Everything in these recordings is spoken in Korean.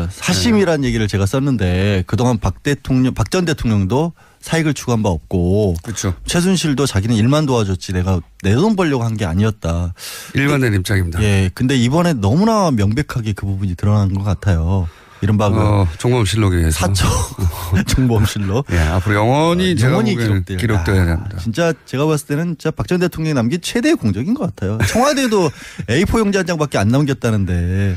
그렇습니다. 사심이라는 얘기를 제가 썼는데 그동안 박 전 대통령도 사익을 추구한 바 없고 그렇죠. 최순실도 자기는 일만 도와줬지 내가 내 돈 벌려고 한 게 아니었다. 일관된 입장입니다. 예, 근데 이번에 너무나 명백하게 그 부분이 드러난 것 같아요. 이른바 종범실록에 의해서. 사초 종범실록. 예, 앞으로 영원히 제가 보기에는 기록돼야 됩니다. 진짜 제가 봤을 때는 진짜 박 전 대통령이 남긴 최대의 공적인 것 같아요. 청와대도 A4 용지 한 장밖에 안 남겼다는데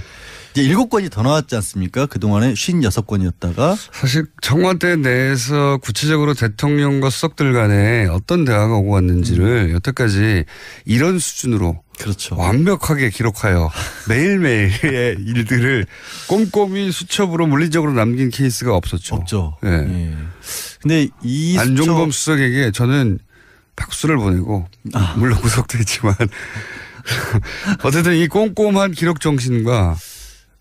이제 7건이 더 나왔지 않습니까? 그동안에 56건이었다가. 사실 청와대 내에서 구체적으로 대통령과 수석들 간에 어떤 대화가 오고 갔는지를 여태까지 이런 수준으로 그렇죠. 완벽하게 기록하여 매일매일의 일들을 꼼꼼히 수첩으로 물리적으로 남긴 케이스가 없었죠. 없죠. 예. 예. 근데 이 안종범 수석에게 저는 박수를 보내고 물론 구속도 했지만 어쨌든 이 꼼꼼한 기록 정신과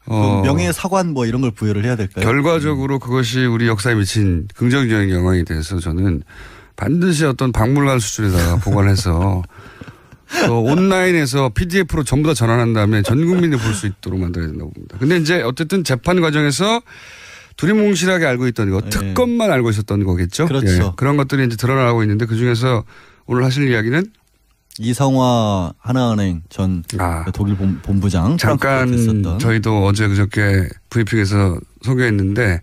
명예사관 뭐 이런 걸 부여를 해야 될까요? 결과적으로 그것이 우리 역사에 미친 긍정적인 영향이 돼서 저는 반드시 어떤 박물관 수준에다가 보관해서 온라인에서 PDF로 전부 다 전환한 다음에 전 국민이 볼 수 있도록 만들어야 된다고 봅니다. 근데 이제 어쨌든 재판 과정에서 두리뭉실하게 알고 있던 거, 특검만 알고 있었던 거겠죠. 그렇죠. 예, 그런 것들이 이제 드러나고 있는데 그중에서 오늘 하실 이야기는 이상화 하나은행 전 독일 본부장 잠깐 저희도 어제 그저께 브리핑에서 소개했는데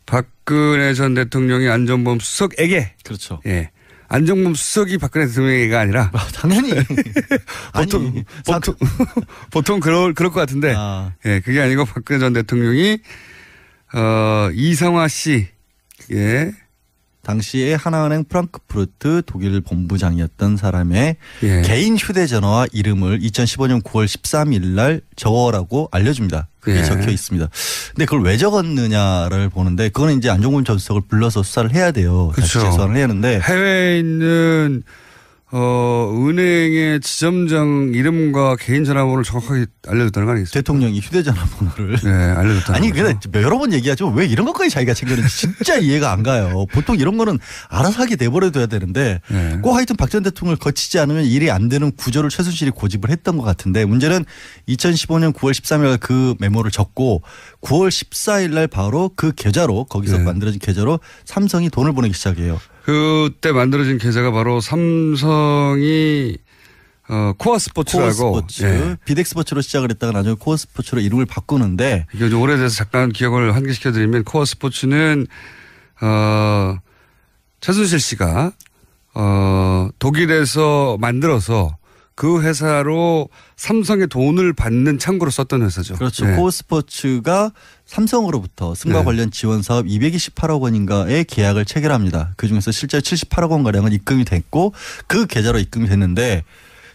박근혜 전 대통령이 안종범 수석에게 그렇죠. 예. 안종범 수석이 박근혜 대통령이가 아니라 당연히 보통 그럴 것 같은데 예, 그게 아니고 박근혜 전 대통령이 이상화 씨 예. 당시에 하나은행 프랑크푸르트 독일 본부장이었던 사람의 개인 휴대전화와 이름을 2015년 9월 13일 날 적어라고 알려줍니다. 그게 적혀 있습니다. 근데 그걸 왜 적었느냐를 보는데 그거는 이제 안종범 전 수석을 불러서 수사를 해야 돼요. 그렇죠. 다시 재수사를 해야 하는데 해외에 있는 은행의 지점장 이름과 개인 전화번호를 정확하게 알려줬다는 거 아니겠어요? 대통령이 휴대전화 번호를. 네, 알려줬다는 아니, 거죠. 근데 여러 번 얘기하지만 왜 이런 것까지 자기가 챙겼는지 진짜 이해가 안 가요. 보통 이런 거는 알아서 하게 내버려둬야 되는데 꼭 하여튼 박 전 대통령을 거치지 않으면 일이 안 되는 구조를 최순실이 고집을 했던 것 같은데 문제는 2015년 9월 13일 그 메모를 적고 9월 14일 날 바로 그 계좌로 거기서 만들어진 계좌로 삼성이 돈을 보내기 시작해요. 그때 만들어진 계좌가 바로 삼성이 코어 스포츠라고 비덱 스포츠로 시작을 했다가 나중에 코어 스포츠로 이름을 바꾸는데 이게 좀 오래돼서 잠깐 기억을 환기시켜드리면 코어 스포츠는 최순실 씨가 독일에서 만들어서 그 회사로 삼성의 돈을 받는 창구로 썼던 회사죠. 그렇죠. 코어 스포츠가 삼성으로부터 승마 관련 지원 사업 228억 원인가의 계약을 체결합니다. 그중에서 실제 78억 원가량은 입금이 됐고 그 계좌로 입금이 됐는데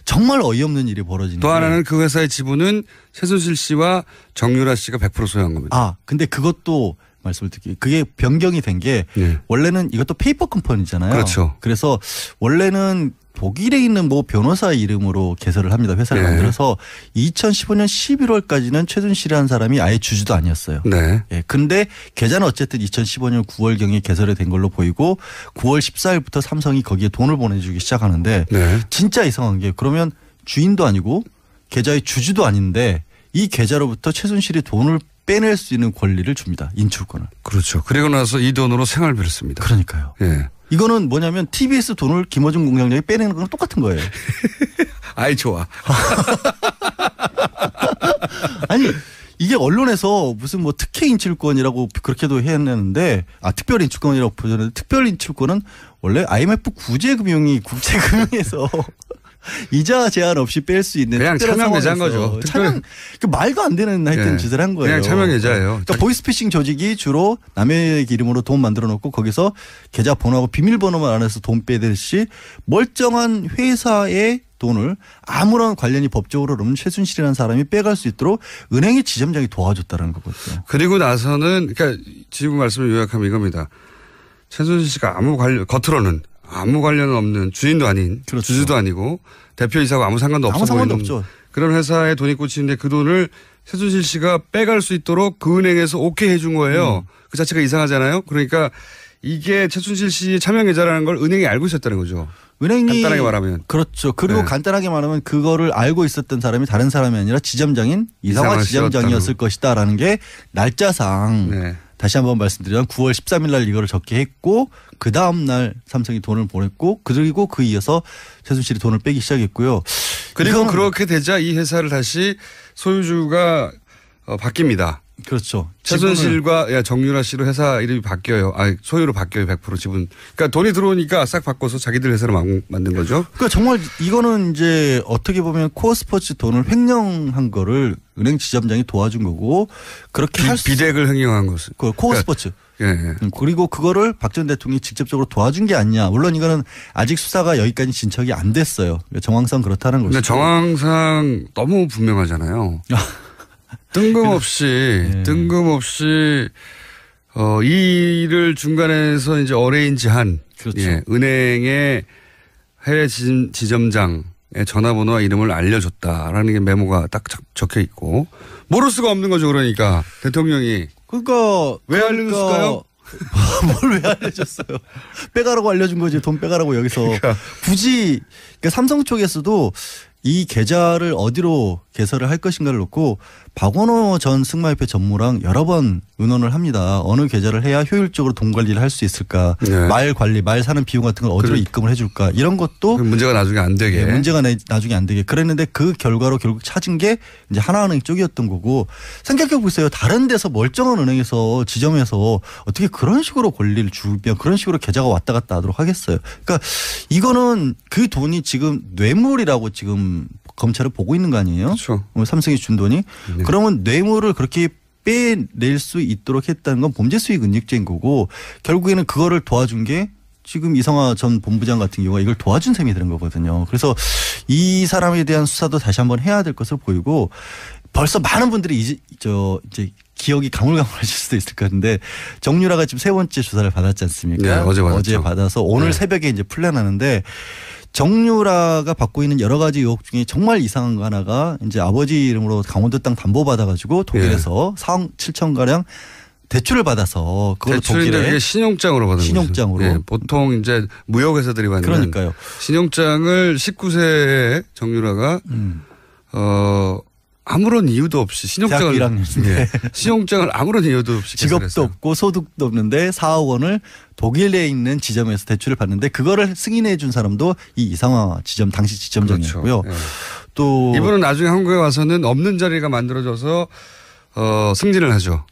정말 어이없는 일이 벌어지는 또 하나는 그 회사의 지분은 최순실 씨와 정유라 씨가 100% 소유한 겁니다. 근데 그것도 말씀을 드릴게요. 그게 변경이 된 게 원래는 이것도 페이퍼 컴퍼니잖아요. 그렇죠. 그래서 원래는 독일에 있는 뭐 변호사 이름으로 개설을 합니다. 회사를 만들어서 2015년 11월까지는 최순실이라는 사람이 아예 주주도 아니었어요. 네. 예. 근데 계좌는 어쨌든 2015년 9월경에 개설이 된 걸로 보이고 9월 14일부터 삼성이 거기에 돈을 보내주기 시작하는데 진짜 이상한 게 그러면 주인도 아니고 계좌의 주주도 아닌데 이 계좌로부터 최순실이 돈을 빼낼 수 있는 권리를 줍니다. 인출권을. 그렇죠. 그리고 나서 이 돈으로 생활비를 씁니다. 그러니까요. 예. 이거는 뭐냐면 TBS 돈을 김어준 공장장이 빼내는 거랑 똑같은 거예요. 아이 좋아. 아니 이게 언론에서 무슨 뭐 특혜 인출권이라고 그렇게도 해냈는데 특별 인출권이라고 표현했는데 특별 인출권은 원래 IMF 구제금융이 국제금융에서 이자 제한 없이 뺄 수 있는 그냥 차명 계좌인 거죠. 차명 말도 안 되는 하여튼 짓을 한 거예요. 그냥 차명 계좌예요. 그러니까 보이스피싱 조직이 주로 남의 이름으로 돈 만들어 놓고 거기서 계좌 번호하고 비밀번호만 안에서 돈 빼듯이 멀쩡한 회사의 돈을 아무런 관련이 법적으로 없는 최순실이라는 사람이 빼갈 수 있도록 은행의 지점장이 도와줬다는 거거든요. 그리고 나서는 그러니까 지금 말씀을 요약하면 이겁니다. 최순실 씨가 겉으로는 아무 관련 없는 주인도 아닌 주주도 아니고 대표이사하고 아무 상관도 없어 보이는 없죠. 그런 회사에 돈이 꽂히는데 그 돈을 최순실 씨가 빼갈 수 있도록 그 은행에서 오케이 해준 거예요. 그 자체가 이상하잖아요. 그러니까 이게 최순실 씨의 차명 계좌라는 걸 은행이 알고 있었다는 거죠. 은행이 간단하게 말하면 그렇죠. 그리고 네. 간단하게 말하면 그거를 알고 있었던 사람이 다른 사람이 아니라 지점장인 이상화 지점장이었을 것이다라는 게 날짜상 네. 다시 한번 말씀드리면 9월 13일 날 이거를 적게 했고 그 다음 날 삼성이 돈을 보냈고 그리고 그 이어서 최순실이 돈을 빼기 시작했고요. 그리고 그렇게 되자 이 회사를 다시 소유주가 바뀝니다. 그렇죠. 최순실과 정유라 씨로 회사 이름이 바뀌어요. 소유로 바뀌어요. 100% 지분. 그러니까 돈이 들어오니까 싹 바꿔서 자기들 회사로 만든 거죠. 그러니까 정말 이거는 이제 어떻게 보면 코어 스포츠 돈을 횡령한 거를 은행 지점장이 도와준 거고 그렇게 할 수 비덱을 횡령한 것은. 코어 스포츠. 예. 그리고 그거를 박 전 대통령이 직접적으로 도와준 게 아니냐. 물론 이거는 아직 수사가 여기까지 진척이 안 됐어요. 정황상 그렇다는 거죠. 근데 정황상 너무 분명하잖아요. 뜬금없이 이 일을 중간에서 이제 어레인지한 그렇죠. 예, 은행의 해외 지점장의 전화번호와 이름을 알려줬다라는 게 메모가 딱 적혀 있고 모를 수가 없는 거죠. 그러니까 대통령이 왜 알려줬을까요? 뭘 왜 알려줬어요? 빼가라고 알려준 거지. 돈 빼가라고 여기서 굳이 그러니까 삼성 쪽에서도 이 계좌를 어디로 개설을 할 것인가를 놓고 박원호 전 승마협회 전무랑 여러 번 의논을 합니다. 어느 계좌를 해야 효율적으로 돈 관리를 할 수 있을까. 네. 말 관리, 말 사는 비용 같은 걸 어디로 입금을 해줄까. 이런 것도 문제가 나중에 안 되게. 네, 문제가 나중에 안 되게. 그랬는데 그 결과로 결국 찾은 게 이제 하나은행 쪽이었던 거고 생각해 보세요. 다른 데서 멀쩡한 은행에서 지점에서 어떻게 그런 식으로 권리를 주면 그런 식으로 계좌가 왔다 갔다 하도록 하겠어요. 그러니까 이거는 그 돈이 지금 뇌물이라고 지금 검찰을 보고 있는 거 아니에요? 그렇죠. 삼성이 준 돈이. 네. 그러면 뇌물을 그렇게 빼낼 수 있도록 했다는 건 범죄 수익 은닉죄인 거고 결국에는 그거를 도와준 게 지금 이성화 전 본부장 같은 경우가 이걸 도와준 셈이 되는 거거든요. 그래서 이 사람에 대한 수사도 다시 한번 해야 될 것으로 보이고 벌써 많은 분들이 이제 기억이 가물가물하실 수도 있을 것 같은데 정유라가 지금 세 번째 조사를 받았지 않습니까? 네, 어제 받아서 오늘 새벽에 이제 풀려나는데 정유라가 받고 있는 여러 가지 의혹 중에 정말 이상한 거 하나가 이제 아버지 이름으로 강원도 땅 담보 받아가지고 독일에서 4억 7천 가량 대출을 받아서 그걸 독일에 신용장으로 받은 신용장으로 예, 보통 이제 무역회사들이 받는 그러니까요. 신용장을 19세에 정유라가 아무런 이유도 없이 신용장을 신용장을 아무런 이유도 없이 직업도 개설했어요. 없고 소득도 없는데 4억 원을 독일에 있는 지점에서 대출을 받는데 그거를 승인해 준 사람도 이 이상화 지점 당시 지점장이었고요. 그렇죠. 네. 또 이분은 나중에 한국에 와서는 없는 자리가 만들어져서 승진을 하죠.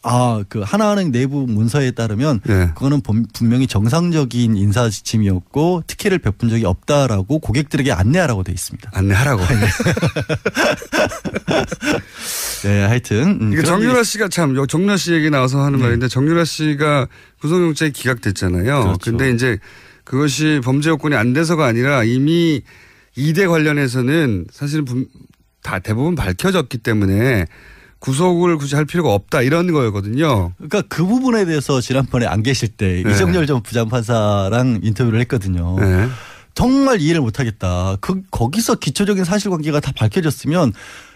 그 하나은행 내부 문서에 따르면 네. 그거는 분명히 정상적인 인사 지침이었고 특혜를 베푼 적이 없다라고 고객들에게 안내하라고 돼 있습니다. 안내하라고. 네, 하여튼. 이게 정유라 씨가 정유라 씨 얘기 나와서 하는 말인데 정유라 씨가 구속영장이 기각됐잖아요. 그렇죠. 근데 이제 그것이 범죄 요건이 안 돼서가 아니라 이미 2대 관련해서는 사실은 다 대부분 밝혀졌기 때문에 구속을 굳이 할 필요가 없다 이런 거였거든요. 그러니까 그 부분에 대해서 지난번에 안 계실 때 네. 이정열 전 부장판사랑 인터뷰를 했거든요. 네. 정말 이해를 못하겠다. 거기서 기초적인 사실관계가 다 밝혀졌으면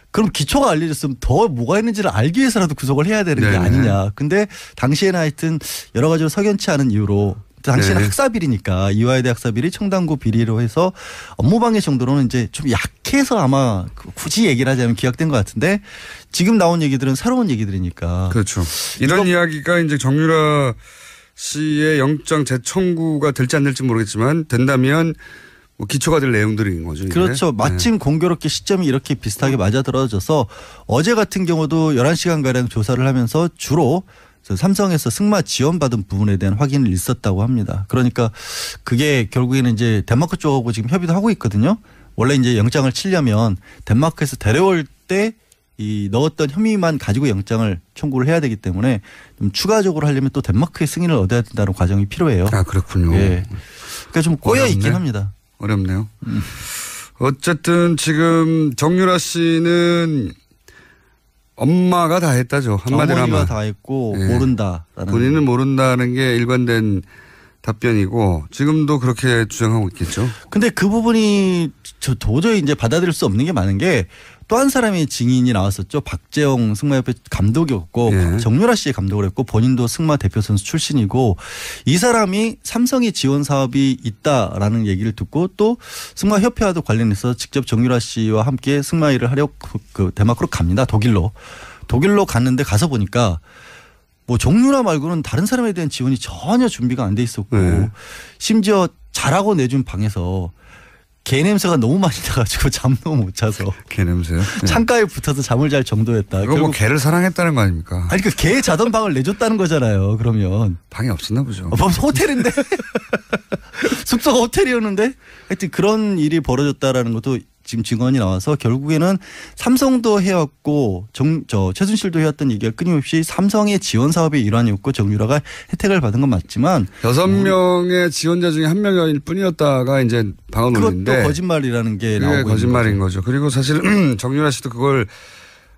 그럼 기초가 알려졌으면 더 뭐가 있는지를 알기 위해서라도 구속을 해야 되는 게 아니냐. 근데 당시에는 하여튼 여러 가지로 석연치 않은 이유로 당시에는 학사비리니까 이화여대 학사비리 청담고 비리로 해서 업무방해 정도로는 이제 좀 약해서 아마 굳이 얘기를 하자면 기각된 것 같은데 지금 나온 얘기들은 새로운 얘기들이니까. 그렇죠. 이런 이야기가 이제 정유라 씨의 영장 재청구가 될지 안 될지 모르겠지만 된다면 뭐 기초가 될 내용들인 거죠. 이게. 그렇죠. 마침 공교롭게 시점이 이렇게 비슷하게 맞아떨어져서 어제 같은 경우도 11시간가량 조사를 하면서 주로 삼성에서 승마 지원받은 부분에 대한 확인을 있었다고 합니다. 그러니까 그게 결국에는 이제 덴마크 쪽하고 지금 협의도 하고 있거든요. 원래 이제 영장을 치려면 덴마크에서 데려올 때 이 넣었던 혐의만 가지고 영장을 청구를 해야 되기 때문에 좀 추가적으로 하려면 또 덴마크의 승인을 얻어야 된다는 과정이 필요해요. 아, 그렇군요. 예. 그러니까 좀 꼬여 있긴 합니다. 어렵네요. 어쨌든 지금 정유라 씨는 엄마가 다 했다죠. 한마디로 하면. 어머니가 다 했고 모른다. 본인은 모른다는 게 일관된 답변이고 지금도 그렇게 주장하고 있겠죠. 근데 그 부분이 도저히 이제 받아들일 수 없는 게 많은 게 또 한 사람의 증인이 나왔었죠. 박재홍 승마협회 감독이었고 예. 정유라 씨의 감독을 했고 본인도 승마 대표 선수 출신이고 이 사람이 삼성의 지원 사업이 있다라는 얘기를 듣고 또 승마협회와도 관련해서 직접 정유라 씨와 함께 승마 일을 하려고 그 덴마크로 갑니다. 독일로 갔는데 가서 보니까 뭐 정유라 말고는 다른 사람에 대한 지원이 전혀 준비가 안 돼 있었고 심지어 자라고 내준 방에서 개 냄새가 너무 많이 나가지고 잠도 못 자서. 개 냄새요? 창가에 붙어서 잠을 잘 정도였다. 그거 뭐 개를 사랑했다는 거 아닙니까? 아니 그 개 자던 방을 내줬다는 거잖아요. 그러면. 방이 없었나 보죠. 호텔인데. 숙소가 호텔이었는데 하여튼 그런 일이 벌어졌다라는 것도 지금 증언이 나와서 결국에는 삼성도 해왔고 최순실도 해왔던 얘기가 끊임없이 삼성의 지원 사업의 일환이었고 정유라가 혜택을 받은 건 맞지만 6명의 지원자 중에 1명일 뿐이었다가 이제 방언 올리는데 그것도 거짓말이라는 게 나오고 거짓말인 거죠. 그리고 사실 정유라 씨도 그걸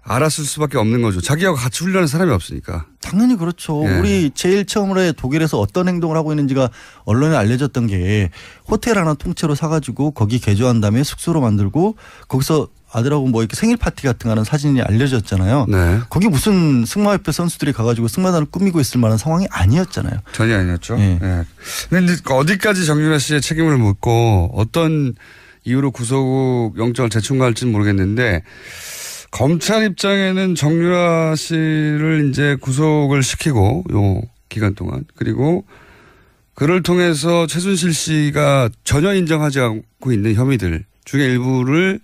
알았을 수밖에 없는 거죠. 자기하고 같이 훈련한 사람이 없으니까. 당연히 그렇죠. 예. 우리 제일 처음으로 독일에서 어떤 행동을 하고 있는지가 언론에 알려졌던 게 호텔 하나 통째로 사가지고 거기 개조한 다음에 숙소로 만들고 거기서 아들하고 뭐 이렇게 생일 파티 같은 거 하는 사진이 알려졌잖아요. 네. 거기 무슨 승마협회 선수들이 가가지고 승마단을 꾸미고 있을 만한 상황이 아니었잖아요. 전혀 아니었죠. 네. 네. 근데 어디까지 정유라 씨의 책임을 묻고 어떤 이유로 구속 영장을 재청구할지는 모르겠는데 검찰 입장에는 정유라 씨를 이제 구속을 시키고 요 기간 동안 그리고 그를 통해서 최순실 씨가 전혀 인정하지 않고 있는 혐의들 중에 일부를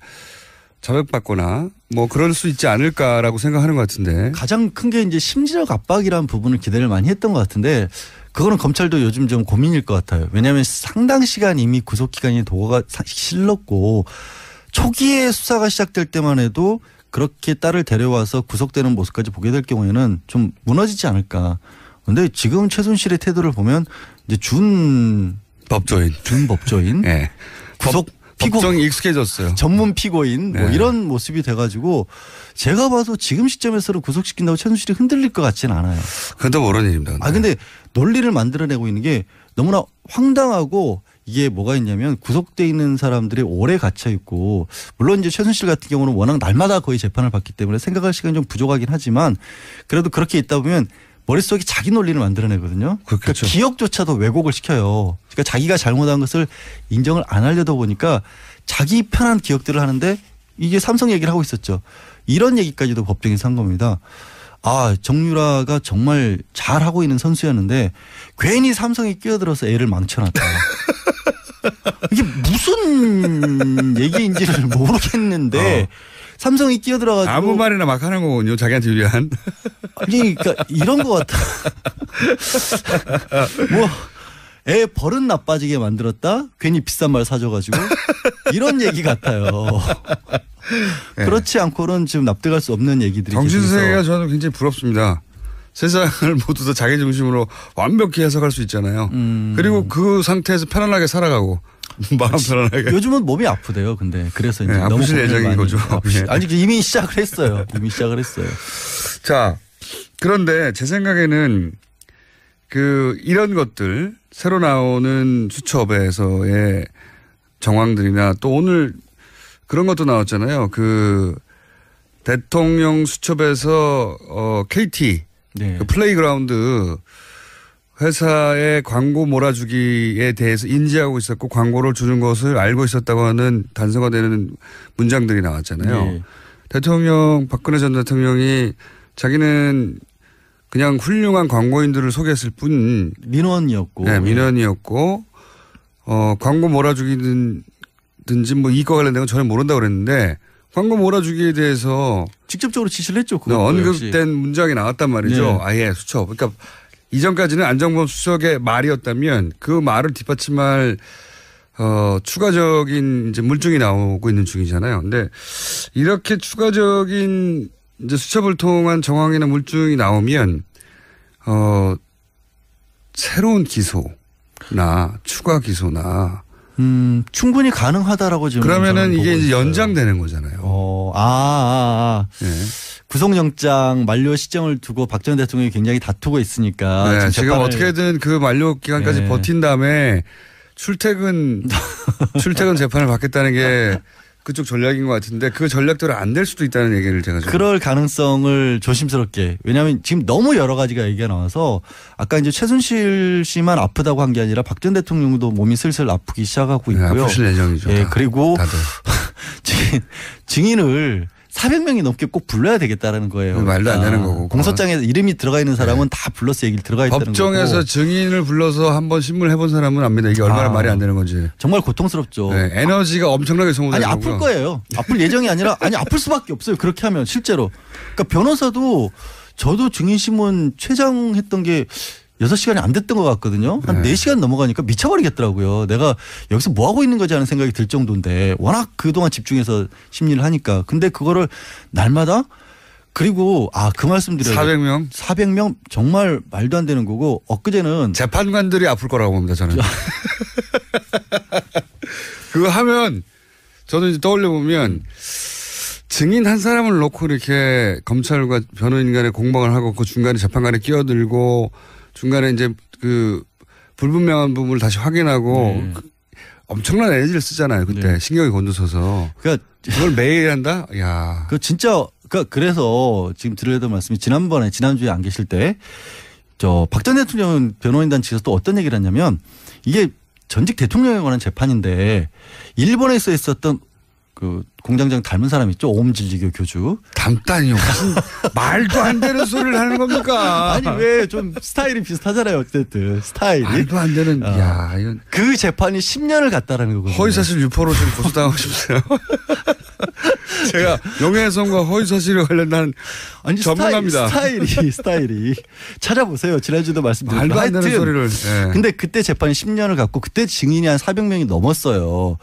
자백받거나 뭐 그럴 수 있지 않을까라고 생각하는 것 같은데 가장 큰 게 이제 심리적 압박이라는 부분을 기대를 많이 했던 것 같은데 그거는 검찰도 요즘 좀 고민일 것 같아요. 왜냐하면 상당 시간 이미 구속 기간이 도가 실렀고 초기에 수사가 시작될 때만 해도 그렇게 딸을 데려와서 구속되는 모습까지 보게 될 경우에는 좀 무너지지 않을까. 그런데 지금 최순실의 태도를 보면 이제 준 법조인, 네. 구속 법정이 익숙해졌어요. 전문 피고인 뭐 이런 모습이 돼가지고 제가 봐도 지금 시점에서는 구속시킨다고 최순실이 흔들릴 것 같지는 않아요. 그것도 모르는 일입니다. 근데 논리를 만들어내고 있는 게 너무나 황당하고 이게 뭐가 있냐면 구속돼 있는 사람들이 오래 갇혀 있고 물론 이제 최순실 같은 경우는 워낙 날마다 거의 재판을 받기 때문에 생각할 시간이 좀 부족하긴 하지만 그래도 그렇게 있다 보면 머릿속에 자기 논리를 만들어내거든요. 그러니까 기억조차도 왜곡을 시켜요. 그러니까 자기가 잘못한 것을 인정을 안 하려다 보니까 자기 편한 기억들을 하는데 이게 삼성 얘기를 하고 있었죠. 이런 얘기까지도 법정에서 한 겁니다. 정유라가 정말 잘하고 있는 선수였는데 괜히 삼성이 끼어들어서 애를 망쳐놨다. 이게 무슨 얘기인지를 모르겠는데 삼성이 끼어들어가지고 아무 말이나 막 하는 거군요. 자기한테 유리한. 아니 그러니까 이런 것 같아. 뭐 애 버릇 나빠지게 만들었다. 괜히 비싼 말 사줘가지고 이런 얘기 같아요. 네. 그렇지 않고는 지금 납득할 수 없는 얘기들이. 정신세계가 저는 굉장히 부럽습니다. 세상을 모두 다 자기 중심으로 완벽히 해석할 수 있잖아요. 그리고 그 상태에서 편안하게 살아가고 마음 편안하게. 요즘은 몸이 아프대요. 근데 그래서 이제 너무 아프실 예정인 거죠. 아니 이미 시작을 했어요. 자, 그런데 제 생각에는 이런 것들 새로 나오는 수첩에서의 정황들이나 또 오늘 그런 것도 나왔잖아요. 대통령 수첩에서 KT 네. 플레이그라운드 회사의 광고 몰아주기에 대해서 인지하고 있었고 광고를 주는 것을 알고 있었다고 하는 단서가 되는 문장들이 나왔잖아요. 네. 박근혜 전 대통령이 자기는 그냥 훌륭한 광고인들을 소개했을 뿐 민원이었고 네, 민원이었고 광고 몰아주기든지 뭐 이거 관련된 건 전혀 모른다고 그랬는데 광고 몰아주기에 대해서 직접적으로 지시를 했죠. 언급된 역시. 문장이 나왔단 말이죠. 네. 아예 수첩. 그러니까 이전까지는 안정범 수석의 말이었다면 그 말을 뒷받침할 추가적인 이제 물증이 나오고 있는 중이잖아요. 근데 이렇게 추가적인 이제 수첩을 통한 정황이나 물증이 나오면 새로운 기소나 추가 기소나 충분히 가능하다라고 지금. 그러면은 이게 이제 연장되는 거잖아요. 네. 구속영장 만료 시점을 두고 박 전 대통령이 굉장히 다투고 있으니까. 네, 지금 어떻게든 그 만료 기간까지 네. 버틴 다음에 출퇴근 재판을 받겠다는 게 그쪽 전략인 것 같은데 그 전략대로 안 될 수도 있다는 얘기를 제가 좀. 그럴 가능성을 조심스럽게. 왜냐하면 지금 너무 여러 가지가 얘기가 나와서 아까 이제 최순실 씨만 아프다고 한 게 아니라 박 전 대통령도 몸이 슬슬 아프기 시작하고 있고요. 네, 아프실 예정이죠. 예, 그리고 증인을 400명이 넘게 꼭 불러야 되겠다라는 거예요. 말도 안 되는 거고. 공소장에 이름이 들어가 있는 사람은 다 불러서 얘기를 들어가 있다는 거고. 법정에서 증인을 불러서 한번 신문을 해본 사람은 압니다. 이게 얼마나 말이 안 되는 건지. 정말 고통스럽죠. 네, 에너지가 엄청나게 소모되는 아니 아플 거예요. 아플 예정이 아니라 아플 수밖에 없어요. 그렇게 하면 실제로. 그러니까 변호사도 저도 증인신문 최장했던 게 6시간이 안 됐던 것 같거든요. 한 4시간 넘어가니까 미쳐버리겠더라고요. 내가 여기서 뭐 하고 있는 거지 하는 생각이 들 정도인데 워낙 그동안 집중해서 심리를 하니까. 근데 그거를 날마다 그리고 그 말씀 드려요. 400명? 400명 정말 말도 안 되는 거고 엊그제는 재판관들이 아플 거라고 봅니다. 저는. 그거 하면 저는 이제 떠올려 보면 증인 한 사람을 놓고 이렇게 검찰과 변호인 간에 공방을 하고 그 중간에 재판관에 끼어들고 중간에 이제 그 불분명한 부분을 다시 확인하고 엄청난 에너지를 쓰잖아요. 그때 신경이 곤두서서. 그러니까 그걸 매일 한다? 야. 그 진짜 그래서 지금 드리려던 말씀이 지난주에 안 계실 때 박 전 대통령 변호인단 측에서 또 어떤 얘기를 했냐면 이게 전직 대통령에 관한 재판인데 일본에서 있었던 그 공장장 닮은 사람 있죠? 오음진리교 교주. 닮다니요. 무슨 말도 안 되는 소리를 하는 겁니까? 아니 왜 좀 스타일이 비슷하잖아요. 어쨌든 스타일이. 말도 안 되는. 야, 이건 그 재판이 10년을 갔다라는 거거든요. 허위사실 유포로 지금 고소당하고 싶으세요? 제가 명예훼손과 허위사실에 관련된 전문가입니다. 스타일이 찾아보세요. 지난주도 말씀드렸지만 말도 안 되는 소리를. 네. 근데 그때 재판이 10년을 갔고 그때 증인이 한 400명이 넘었어요.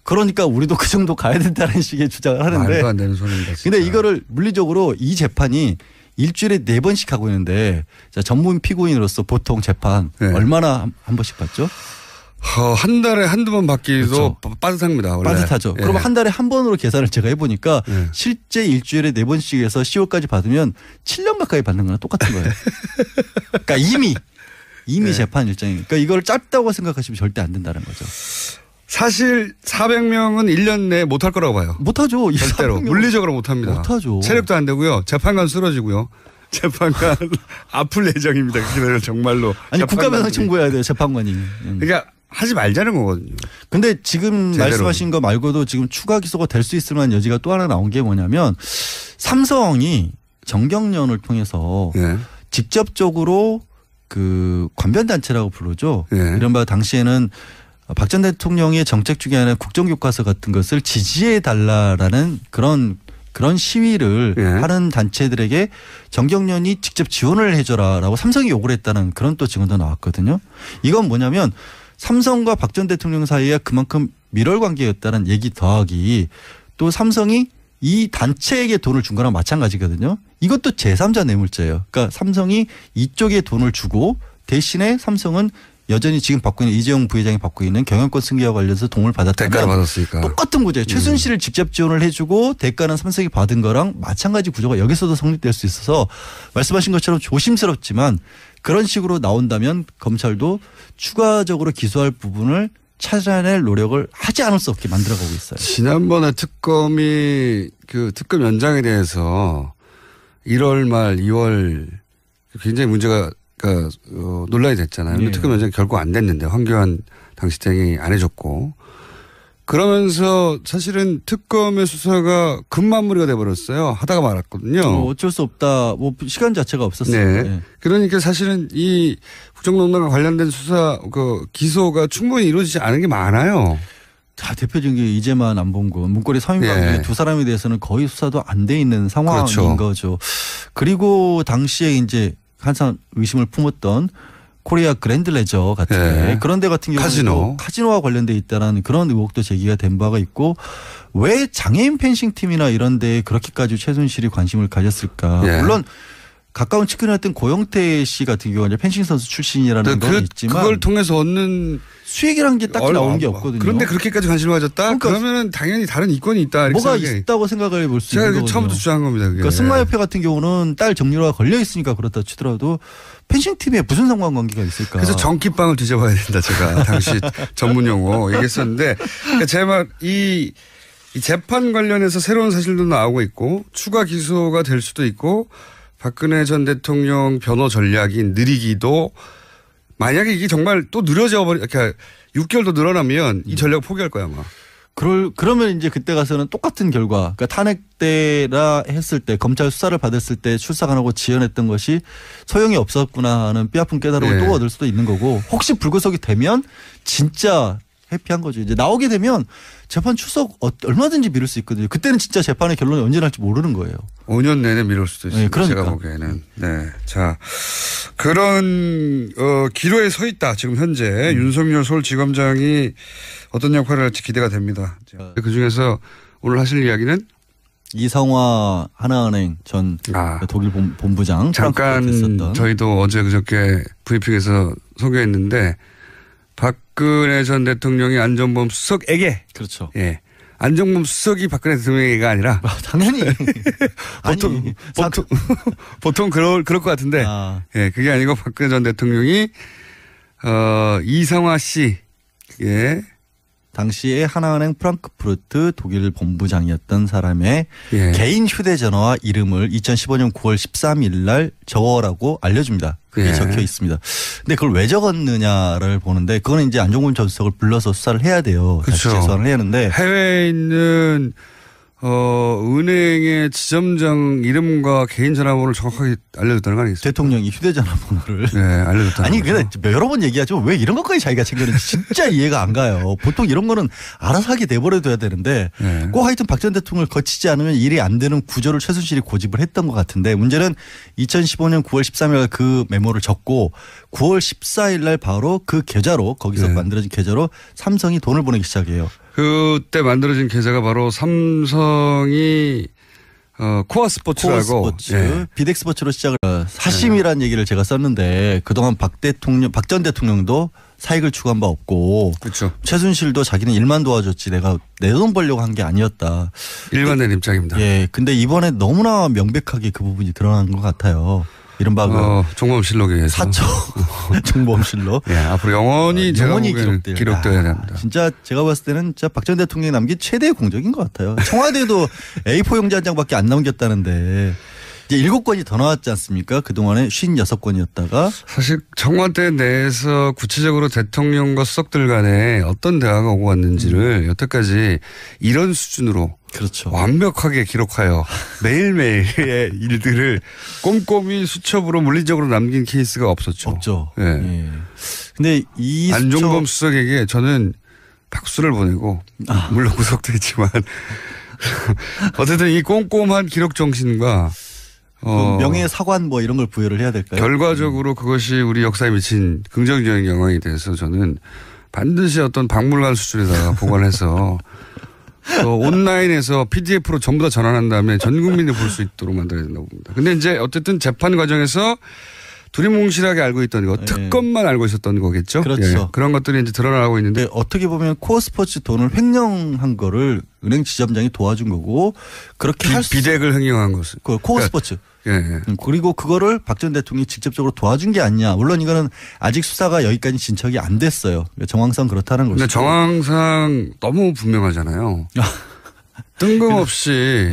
그러니까 우리도 그 정도 가야 된다는 식의 주장을 하는데. 말도 안 되는 소리입니다. 진짜. 근데 이거를 물리적으로 이 재판이 일주일에 4번씩 하고 있는데 전문 피고인으로서 보통 재판 얼마나 한 번씩 받죠? 한 달에 한두 번 받기도 그렇죠. 빠듯합니다. 원래. 빠듯하죠. 그럼 한 달에 한 번으로 계산을 제가 해보니까 실제 일주일에 4번씩 해서 10월까지 받으면 7년 가까이 받는 거랑 똑같은 거예요. 그러니까 이미 재판 일정이니까 그러니까 이걸 짧다고 생각하시면 절대 안 된다는 거죠. 사실 400명은 1년 내에 못할 거라고 봐요. 못하죠. 절대로. 물리적으로 못합니다. 못하죠. 체력도 안 되고요. 재판관 쓰러지고요. 재판관 아플 예정입니다. 그날 정말로. 아니 국가배상 청구해야 돼요. 재판관이. 그러니까 하지 말자는 거거든요. 근데 지금 제대로. 말씀하신 거 말고도 지금 추가 기소가 될 수 있을 만한 여지가 또 하나 나온 게 뭐냐면 삼성이 정경련을 통해서 직접적으로 그 관변단체라고 부르죠. 이른바 당시에는 박 전 대통령의 정책 중에 하나 국정교과서 같은 것을 지지해 달라라는 그런 시위를 하는 단체들에게 정경련이 직접 지원을 해줘라라고 삼성이 요구를 했다는 그런 또 증언도 나왔거든요. 이건 뭐냐면 삼성과 박 전 대통령 사이에 그만큼 밀월 관계였다는 얘기 더하기 또 삼성이 이 단체에게 돈을 준 거랑 마찬가지거든요. 이것도 제3자 뇌물죄예요. 그러니까 삼성이 이쪽에 돈을 주고 대신에 삼성은 여전히 지금 받고 있는 이재용 부회장이 받고 있는 경영권 승계와 관련해서 돈을 받았다면 대가를 받았으니까. 똑같은 구조예요. 최순실을 직접 지원을 해주고 대가는 삼성이 받은 거랑 마찬가지 구조가 여기서도 성립될 수 있어서 말씀하신 것처럼 조심스럽지만 그런 식으로 나온다면 검찰도 추가적으로 기소할 부분을 찾아낼 노력을 하지 않을 수 없게 만들어가고 있어요. 지난번에 특검이 그 특검 연장에 대해서 1월 말 2월 굉장히 문제가 그러니까 논란이 됐잖아요. 근데 특검 연장이 결국 안 됐는데 황교안 당시장이 안 해줬고 그러면서 사실은 특검의 수사가 급마무리가 돼버렸어요. 하다가 말았거든요. 어쩔 수 없다. 뭐 시간 자체가 없었어요. 네. 그러니까 사실은 이 국정농단과 관련된 수사 그 기소가 충분히 이루어지지 않은 게 많아요. 자, 대표적인 게 이재만 안봉근 문고리 서인광 두 사람에 대해서는 거의 수사도 안 돼 있는 상황인 그렇죠. 거죠. 그리고 당시에 이제 항상 의심을 품었던 코리아 그랜드 레저 같은 그런 데 같은 경우는 카지노와 관련돼 있다는 그런 의혹도 제기가 된 바가 있고 왜 장애인 펜싱 팀이나 이런 데에 그렇게까지 최순실이 관심을 가졌을까. 물론 가까운 측근이었던 고영태 씨 같은 경우는 펜싱 선수 출신이라는 건 있지만 그걸 통해서 얻는 수익이라는 게 딱히 나온 게 없거든요. 그런데 그렇게까지 관심을 가졌다? 그러면 당연히 다른 이권이 있다. 뭐가 있다고 생각을 볼 수 있는 거거든요. 제가 처음부터 주장한 겁니다. 그게. 그러니까 승마협회 같은 경우는 딸 정유라가 걸려 있으니까 그렇다 치더라도 펜싱팀에 무슨 상관관계가 있을까. 그래서 전기빵을 뒤져봐야 된다. 제가 당시 전문 용어 얘기했었는데 그러니까 제 말 이 이 재판 관련해서 새로운 사실도 나오고 있고 추가 기소가 될 수도 있고 박근혜 전 대통령 변호 전략이 느리기도 만약에 이게 정말 또 느려져 버리, 이렇게 6개월 더 늘어나면 이 전략을 포기할 거야 아마. 그러면 이제 그때 가서는 똑같은 결과, 그러니까 탄핵 때라 했을 때 검찰 수사를 받았을 때 출석 안 하고 지연했던 것이 소용이 없었구나 하는 뼈아픈 깨달음을 또 얻을 수도 있는 거고, 혹시 불구속이 되면 진짜 해피한 거죠. 이제 나오게 되면 재판 출석 얼마든지 미룰 수 있거든요. 그때는 진짜 재판의 결론이 언제 날지 모르는 거예요. 5년 내내 미룰 수도 있어요. 네, 그러니까. 제가 보기에는. 네. 자, 그런 기로에 서 있다. 지금 현재 윤석열 서울지검장이 어떤 역할을 할지 기대가 됩니다. 그중에서 오늘 하실 이야기는 이성화 하나은행 전 독일 본부장 잠깐 저희도 어제 그저께 브리핑에서 소개했는데 박근혜 전 대통령이 안종범 수석에게 그렇죠. 예. 안종범 수석이 박근혜 대통령이가 아니라 당연히 보통 그럴 것 같은데 예, 그게 아니고 박근혜 전 대통령이 이성화 씨 예. 당시에 하나은행 프랑크푸르트 독일 본부장이었던 사람의 개인 휴대전화와 이름을 2015년 9월 13일 날 적어라고 알려줍니다. 그게 적혀 있습니다. 근데 그걸 왜 적었느냐를 보는데 그거는 이제 안종범 전 수석을 불러서 수사를 해야 돼요. 다시 재수사를 해야 하는데 해외에 있는 은행의 지점장 이름과 개인 전화번호를 정확하게 알려줬다는 거 아니겠어요? 대통령이 휴대전화 번호를. 네, 알려줬다는 아니, 근데 여러 번 얘기하지만 왜 이런 것까지 자기가 챙겨는지 진짜 이해가 안 가요. 보통 이런 거는 알아서 하게 내버려둬야 되는데 꼭 하여튼 박 전 대통령을 거치지 않으면 일이 안 되는 구조를 최순실이 고집을 했던 것 같은데 문제는 2015년 9월 13일 그 메모를 적고 9월 14일 날 바로 그 계좌로 거기서 만들어진 계좌로 삼성이 돈을 보내기 시작해요. 그때 만들어진 계좌가 바로 삼성이 코아 스포츠라고 비덱스포츠로 시작을 사심이라는 얘기를 제가 썼는데 그동안 박 전 대통령도 사익을 추구한 바 없고 그렇죠. 최순실도 자기는 일만 도와줬지 내가 내 돈 벌려고 한 게 아니었다. 일관된 입장입니다. 예, 근데 이번에 너무나 명백하게 그 부분이 드러난 것 같아요. 이른바 종범실록에 의해서. 사초 종범실록. 예, 앞으로 영원히 기록되어야 됩니다. 진짜 제가 봤을 때는 진짜 박 전 대통령이 남긴 최대의 공적인 것 같아요. 청와대도 A4 용지 한 장밖에 안 남겼다는데 이제 7건이 더 나왔지 않습니까? 그동안에 56건이었다가. 사실 청와대 내에서 구체적으로 대통령과 수석들 간에 어떤 대화가 오고 갔는지를 여태까지 이런 수준으로 그렇죠. 완벽하게 기록하여 매일매일의 일들을 꼼꼼히 수첩으로 물리적으로 남긴 케이스가 없었죠. 없죠. 예. 예. 근데 이 안종범 수석에게 저는 박수를 보내고 물론 구속도 있지만 어쨌든 이 꼼꼼한 기록 정신과 명예사관 뭐 이런 걸 부여를 해야 될까요? 결과적으로 그것이 우리 역사에 미친 긍정적인 영향이 돼서 저는 반드시 어떤 박물관 수준에다가 보관해서 온라인에서 PDF로 전부 다 전환한 다음에 전 국민이 볼 수 있도록 만들어야 된다고 봅니다. 근데 이제 어쨌든 재판 과정에서 두리뭉실하게 알고 있던 거, 특검만 알고 있었던 거겠죠. 그렇죠. 예, 그런 것들이 이제 드러나고 있는데 어떻게 보면 코어 스포츠 돈을 횡령한 거를 은행 지점장이 도와준 거고 그렇게 비덱을 횡령한 것은 코어 스포츠. 예. 그리고 그거를 박 전 대통령이 직접적으로 도와준 게 아니냐. 물론 이거는 아직 수사가 여기까지 진척이 안 됐어요. 정황상 그렇다는 것이고. 근데 정황상 너무 분명하잖아요. 뜬금없이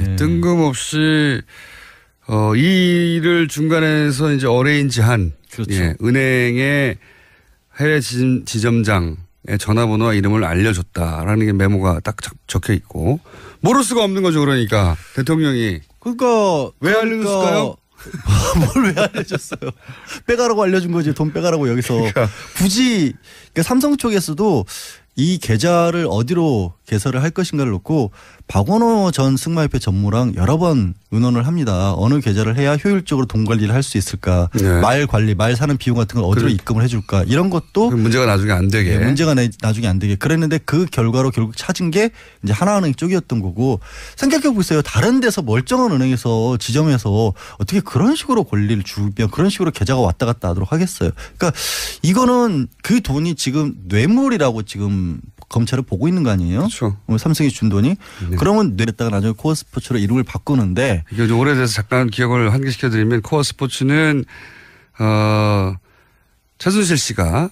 이 일을 중간에서 이제 어레인지한 그렇죠. 예, 은행의 해외 지점장의 전화번호와 이름을 알려줬다라는 게 메모가 딱 적혀 있고 모를 수가 없는 거죠. 그러니까 대통령이 왜 알려줬을까요? 뭘 왜 알려줬어요? 빼가라고 알려준 거지. 돈 빼가라고 여기서. 그러니까. 굳이 그러니까 삼성 쪽에서도 이 계좌를 어디로 개설을 할 것인가를 놓고 박원호 전 승마협회 전무랑 여러 번 의논을 합니다. 어느 계좌를 해야 효율적으로 돈 관리를 할 수 있을까. 네. 말 관리, 말 사는 비용 같은 걸 어디로 입금을 해 줄까. 이런 것도. 문제가 나중에 안 되게. 네, 문제가 나중에 안 되게. 그랬는데 그 결과로 결국 찾은 게 이제 하나은행 쪽이었던 거고 생각해 보세요. 다른 데서 멀쩡한 은행에서 지점에서 어떻게 그런 식으로 권리를 주면 그런 식으로 계좌가 왔다 갔다 하도록 하겠어요. 그러니까 이거는 그 돈이 지금 뇌물이라고 지금 검찰을 보고 있는 거 아니에요? 그렇죠. 삼성이 준 돈이. 네. 그러면 냈다가 나중에 코어 스포츠로 이름을 바꾸는데. 이게 오래돼서 잠깐 기억을 환기시켜드리면 코어 스포츠는 최순실 씨가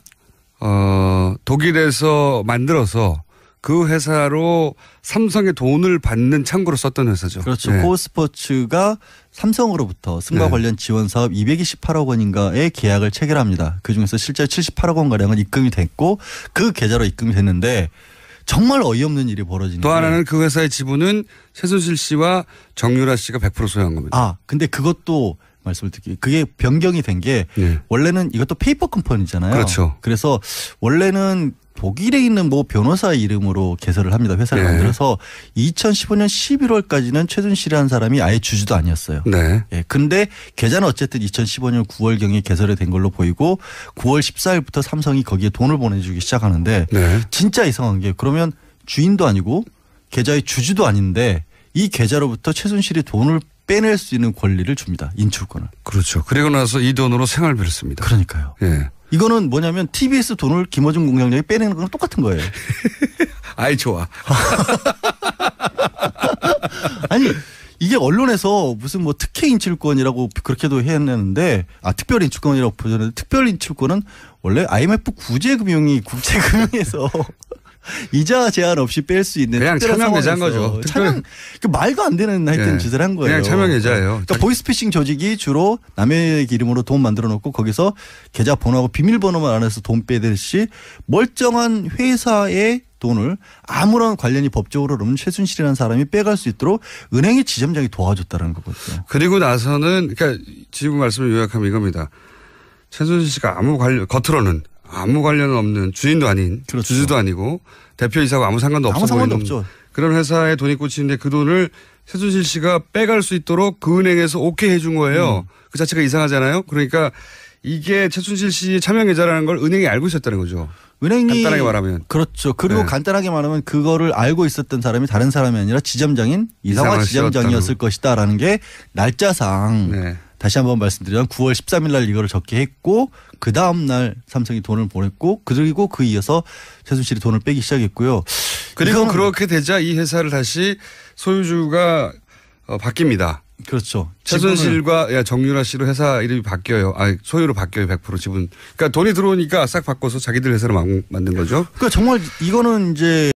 독일에서 만들어서 그 회사로 삼성의 돈을 받는 창구로 썼던 회사죠. 그렇죠. 코어스포츠가 삼성으로부터 승마 관련 지원 사업 228억 원인가의 계약을 체결합니다. 그중에서 실제 78억 원가량은 입금이 됐고 그 계좌로 입금이 됐는데 정말 어이없는 일이 벌어지는 또 하나는 그 회사의 지분은 최순실 씨와 정유라 씨가 100% 소유한 겁니다. 근데 그것도 말씀을 드릴게요. 그게 변경이 된 게 원래는 이것도 페이퍼 컴퍼니잖아요. 그렇죠. 그래서 원래는 독일에 있는 뭐 변호사 이름으로 개설을 합니다. 회사를 만들어서 2015년 11월까지는 최순실이라는 사람이 아예 주주도 아니었어요. 네. 근데 계좌는 어쨌든 2015년 9월경에 개설이 된 걸로 보이고 9월 14일부터 삼성이 거기에 돈을 보내주기 시작하는데 진짜 이상한 게 그러면 주인도 아니고 계좌의 주주도 아닌데 이 계좌로부터 최순실이 돈을 빼낼 수 있는 권리를 줍니다. 인출권을. 그렇죠. 그리고 나서 이 돈으로 생활비를 씁니다. 그러니까요. 이거는 뭐냐면 TBS 돈을 김어준 공장장이 빼내는 거랑 똑같은 거예요. 아이 좋아. 아니 이게 언론에서 무슨 뭐 특혜 인출권이라고 그렇게도 했는데 특별 인출권이라고 보셨는데 특별 인출권은 원래 IMF 구제금융이 국제금융에서 이자 제한 없이 뺄 수 있는 그냥 차명계좌인 거죠. 말도 안 되는 하여튼 짓을 한 거예요. 그냥 차명계좌예요. 그러니까 보이스피싱 조직이 주로 남의 이름으로 돈 만들어 놓고 거기서 계좌 번호하고 비밀번호만 안에서 돈 빼듯이 멀쩡한 회사의 돈을 아무런 관련이 법적으로 없는 최순실이라는 사람이 빼갈 수 있도록 은행의 지점장이 도와줬다는 거거든요. 그리고 나서는 그러니까 지금 말씀을 요약하면 이겁니다. 최순실 씨가 겉으로는 아무 관련은 없는 주인도 아닌 주주도 아니고 대표이사하고 아무 상관도 없어 보이는 그런 회사에 돈이 꽂히는데 그 돈을 최순실 씨가 빼갈 수 있도록 그 은행에서 오케이 해준 거예요. 그 자체가 이상하잖아요. 그러니까 이게 최순실 씨의 차명계좌라는 걸 은행이 알고 있었다는 거죠. 은행이 간단하게 말하면. 그렇죠. 그리고 간단하게 말하면 그거를 알고 있었던 사람이 다른 사람이 아니라 지점장인 이상화 지점장이었을 것이다라는 게 날짜상 다시 한번 말씀드리면 9월 13일 날 이거를 적게 했고 그 다음 날 삼성이 돈을 보냈고 그리고 그 이어서 최순실이 돈을 빼기 시작했고요. 그리고 그렇게 되자 이 회사를 다시 소유주가 바뀝니다. 그렇죠. 최순실과 정유라 씨로 회사 이름이 바뀌어요. 소유로 바뀌어요. 100% 지분. 그러니까 돈이 들어오니까 싹 바꿔서 자기들 회사로 만든 거죠. 그러니까 정말 이거는 이제